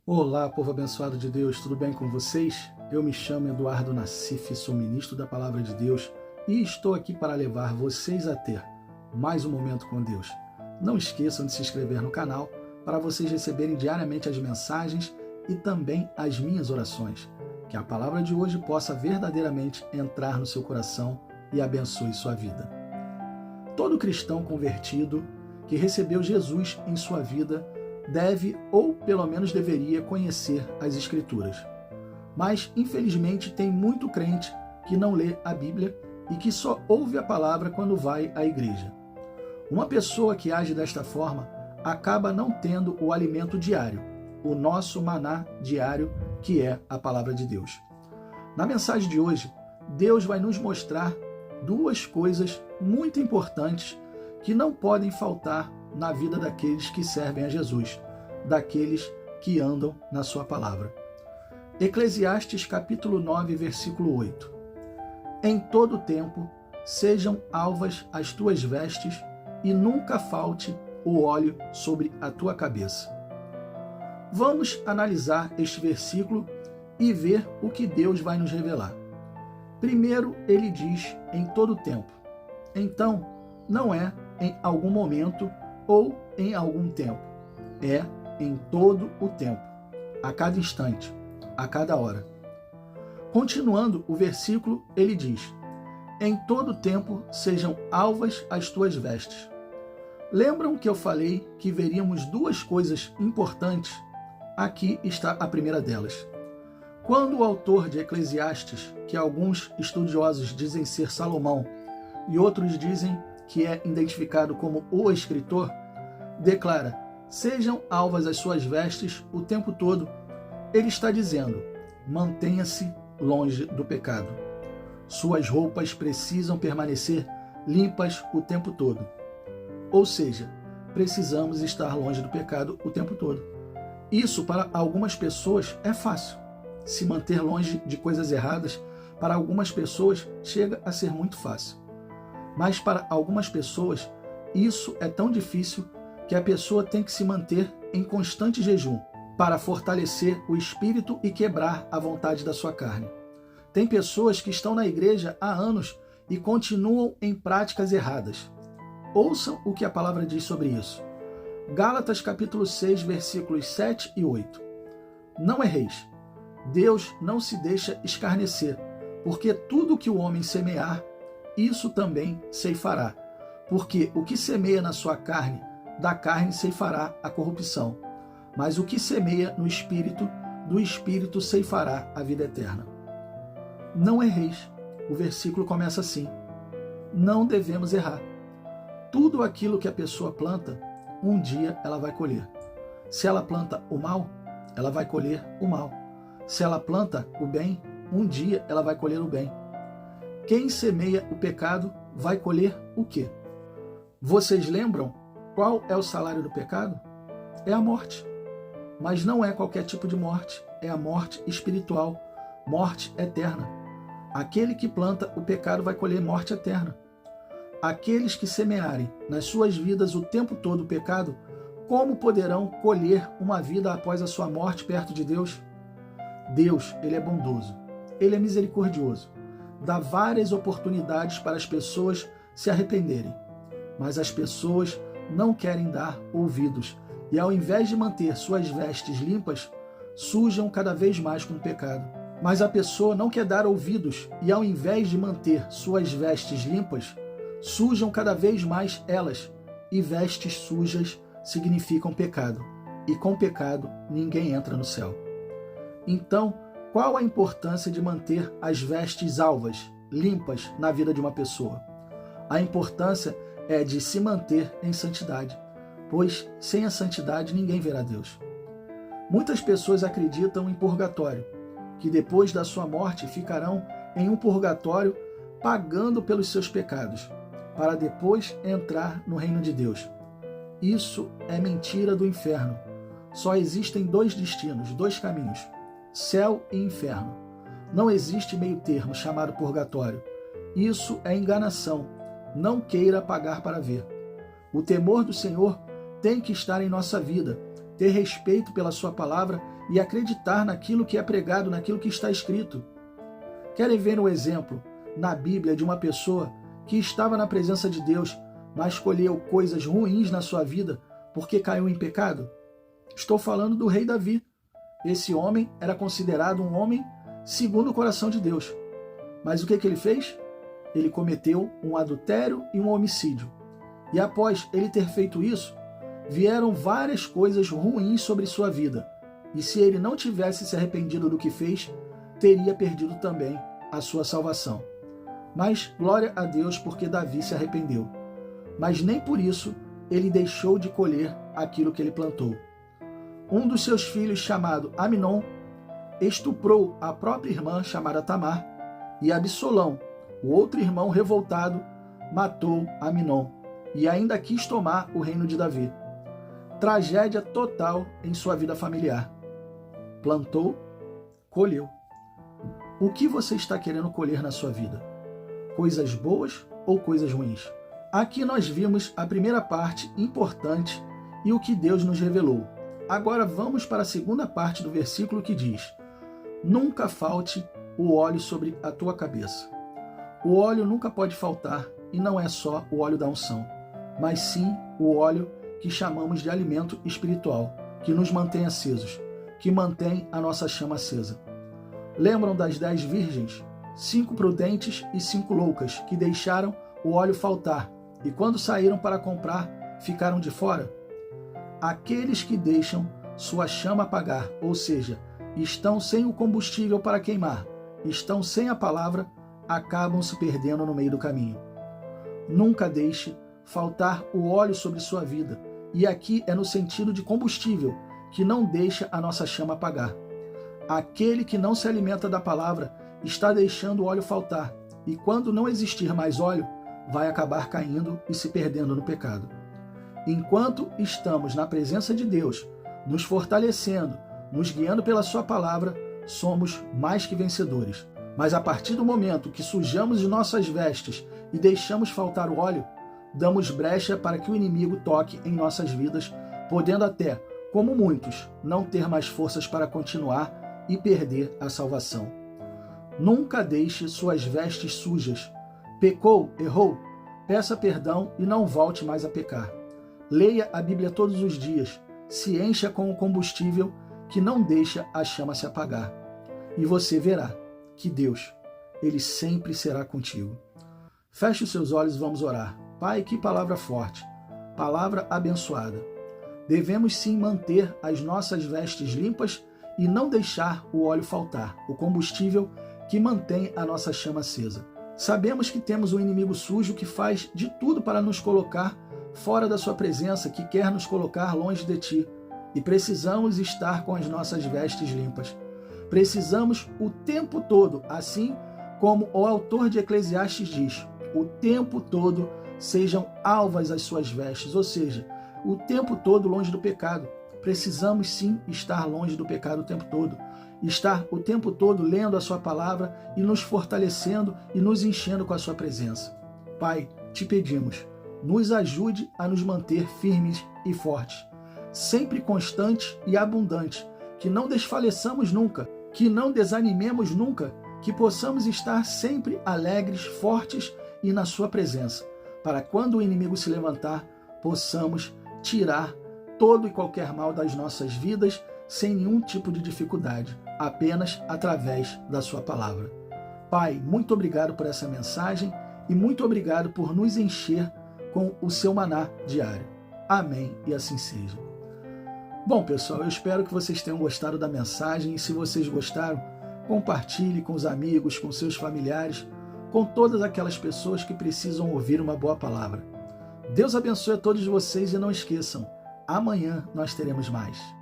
Olá, povo abençoado de Deus, tudo bem com vocês? Eu me chamo Eduardo Nassif, sou ministro da Palavra de Deus e estou aqui para levar vocês a ter mais um momento com Deus. Não esqueçam de se inscrever no canal para vocês receberem diariamente as mensagens e também as minhas orações. Que a palavra de hoje possa verdadeiramente entrar no seu coração e abençoe sua vida. Todo cristão convertido que recebeu Jesus em sua vida deve, ou pelo menos deveria, conhecer as Escrituras. Mas, infelizmente, tem muito crente que não lê a Bíblia e que só ouve a palavra quando vai à igreja. Uma pessoa que age desta forma acaba não tendo o alimento diário, o nosso maná diário, que é a palavra de Deus. Na mensagem de hoje, Deus vai nos mostrar duas coisas muito importantes que não podem faltar na vida daqueles que servem a Jesus, daqueles que andam na sua palavra. Eclesiastes capítulo 9, versículo 8. Em todo tempo sejam alvas as tuas vestes e nunca falte o óleo sobre a tua cabeça. Vamos analisar este versículo e ver o que Deus vai nos revelar. Primeiro, ele diz em todo tempo. Então, não é em algum momento ou em algum tempo. É em todo o tempo, a cada instante, a cada hora. Continuando o versículo, ele diz: em todo tempo sejam alvas as tuas vestes. Lembram que eu falei que veríamos duas coisas importantes? Aqui está a primeira delas. Quando o autor de Eclesiastes, que alguns estudiosos dizem ser Salomão e outros dizem que é identificado como o escritor, declara: sejam alvas as suas vestes o tempo todo, ele está dizendo: mantenha-se longe do pecado. Suas roupas precisam permanecer limpas o tempo todo. Ou seja, precisamos estar longe do pecado o tempo todo. Isso para algumas pessoas é fácil. Se manter longe de coisas erradas, para algumas pessoas chega a ser muito fácil. Mas para algumas pessoas, isso é tão difícil que a pessoa tem que se manter em constante jejum para fortalecer o espírito e quebrar a vontade da sua carne. Tem pessoas que estão na igreja há anos e continuam em práticas erradas. Ouçam o que a palavra diz sobre isso. Gálatas capítulo 6, versículos 7 e 8. Não erreis. Deus não se deixa escarnecer, porque tudo que o homem semear, isso também ceifará. Porque o que semeia na sua carne, da carne ceifará a corrupção. Mas o que semeia no Espírito, do Espírito ceifará a vida eterna. Não erreis. O versículo começa assim. Não devemos errar. Tudo aquilo que a pessoa planta, um dia ela vai colher. Se ela planta o mal, ela vai colher o mal. Se ela planta o bem, um dia ela vai colher o bem. Quem semeia o pecado vai colher o quê? Vocês lembram qual é o salário do pecado? É a morte. Mas não é qualquer tipo de morte, é a morte espiritual, morte eterna. Aquele que planta o pecado vai colher morte eterna. Aqueles que semearem nas suas vidas o tempo todo o pecado, como poderão colher uma vida após a sua morte perto de Deus? Deus, ele é bondoso, ele é misericordioso, dá várias oportunidades para as pessoas se arrependerem, mas as pessoas não querem dar ouvidos e, ao invés de manter suas vestes limpas, sujam cada vez mais com o pecado. Mas a pessoa não quer dar ouvidos e, ao invés de manter suas vestes limpas, sujam cada vez mais elas, e vestes sujas significam pecado, e com pecado ninguém entra no céu. Então, qual a importância de manter as vestes alvas, limpas na vida de uma pessoa? A importância é de se manter em santidade, pois sem a santidade ninguém verá Deus. Muitas pessoas acreditam em purgatório, que depois da sua morte ficarão em um purgatório pagando pelos seus pecados, para depois entrar no reino de Deus. Isso é mentira do inferno. Só existem dois destinos, dois caminhos: céu e inferno. Não existe meio termo chamado purgatório. Isso é enganação. não queira pagar para ver. O temor do Senhor tem que estar em nossa vida, ter respeito pela sua palavra e acreditar naquilo que é pregado, naquilo que está escrito. Querem ver um exemplo na Bíblia de uma pessoa que estava na presença de Deus, mas escolheu coisas ruins na sua vida porque caiu em pecado? Estou falando do rei Davi. Esse homem era considerado um homem segundo o coração de Deus. Mas o que ele fez? Ele cometeu um adultério e um homicídio. E após ele ter feito isso, vieram várias coisas ruins sobre sua vida. E se ele não tivesse se arrependido do que fez, teria perdido também a sua salvação. Mas glória a Deus porque Davi se arrependeu. Mas nem por isso ele deixou de colher aquilo que ele plantou. Um dos seus filhos, chamado Aminon, estuprou a própria irmã, chamada Tamar, e Absalão, o outro irmão revoltado, matou Aminon e ainda quis tomar o reino de Davi. Tragédia total em sua vida familiar. Plantou, colheu. O que você está querendo colher na sua vida? Coisas boas ou coisas ruins? Aqui nós vimos a primeira parte importante e o que Deus nos revelou. Agora vamos para a segunda parte do versículo que diz: nunca falte o óleo sobre a tua cabeça. O óleo nunca pode faltar, e não é só o óleo da unção, mas sim o óleo que chamamos de alimento espiritual, que nos mantém acesos, que mantém a nossa chama acesa. Lembram das 10 virgens? 5 prudentes e 5 loucas, que deixaram o óleo faltar, e quando saíram para comprar, ficaram de fora? Aqueles que deixam sua chama apagar, ou seja, estão sem o combustível para queimar, estão sem a palavra, acabam se perdendo no meio do caminho. Nunca deixe faltar o óleo sobre sua vida, e aqui é no sentido de combustível, que não deixa a nossa chama apagar. Aquele que não se alimenta da palavra está deixando o óleo faltar, e quando não existir mais óleo, vai acabar caindo e se perdendo no pecado. Enquanto estamos na presença de Deus, nos fortalecendo, nos guiando pela sua palavra, somos mais que vencedores. Mas a partir do momento que sujamos de nossas vestes e deixamos faltar o óleo, damos brecha para que o inimigo toque em nossas vidas, podendo até, como muitos, não ter mais forças para continuar e perder a salvação. Nunca deixe suas vestes sujas. Pecou, errou, peça perdão e não volte mais a pecar. Leia a Bíblia todos os dias, se encha com o combustível que não deixa a chama se apagar. E você verá que Deus, Ele sempre será contigo. Feche os seus olhos e vamos orar. Pai, que palavra forte, palavra abençoada. Devemos sim manter as nossas vestes limpas e não deixar o óleo faltar, o combustível que mantém a nossa chama acesa. Sabemos que temos um inimigo sujo que faz de tudo para nos colocar fora da sua presença, que quer nos colocar longe de ti. E precisamos estar com as nossas vestes limpas. Precisamos o tempo todo, assim como o autor de Eclesiastes diz, o tempo todo sejam alvas as suas vestes, ou seja, o tempo todo longe do pecado. Precisamos sim estar longe do pecado o tempo todo. Estar o tempo todo lendo a sua palavra e nos fortalecendo e nos enchendo com a sua presença. Pai, te pedimos, nos ajude a nos manter firmes e fortes, sempre constantes e abundantes, que não desfaleçamos nunca, que não desanimemos nunca, que possamos estar sempre alegres, fortes e na sua presença, para quando o inimigo se levantar, possamos tirar todo e qualquer mal das nossas vidas sem nenhum tipo de dificuldade, apenas através da sua palavra. Pai, muito obrigado por essa mensagem e muito obrigado por nos encher com o seu maná diário. Amém e assim seja. Bom, pessoal, eu espero que vocês tenham gostado da mensagem e se vocês gostaram, compartilhe com os amigos, com seus familiares, com todas aquelas pessoas que precisam ouvir uma boa palavra. Deus abençoe a todos vocês e não esqueçam, amanhã nós teremos mais.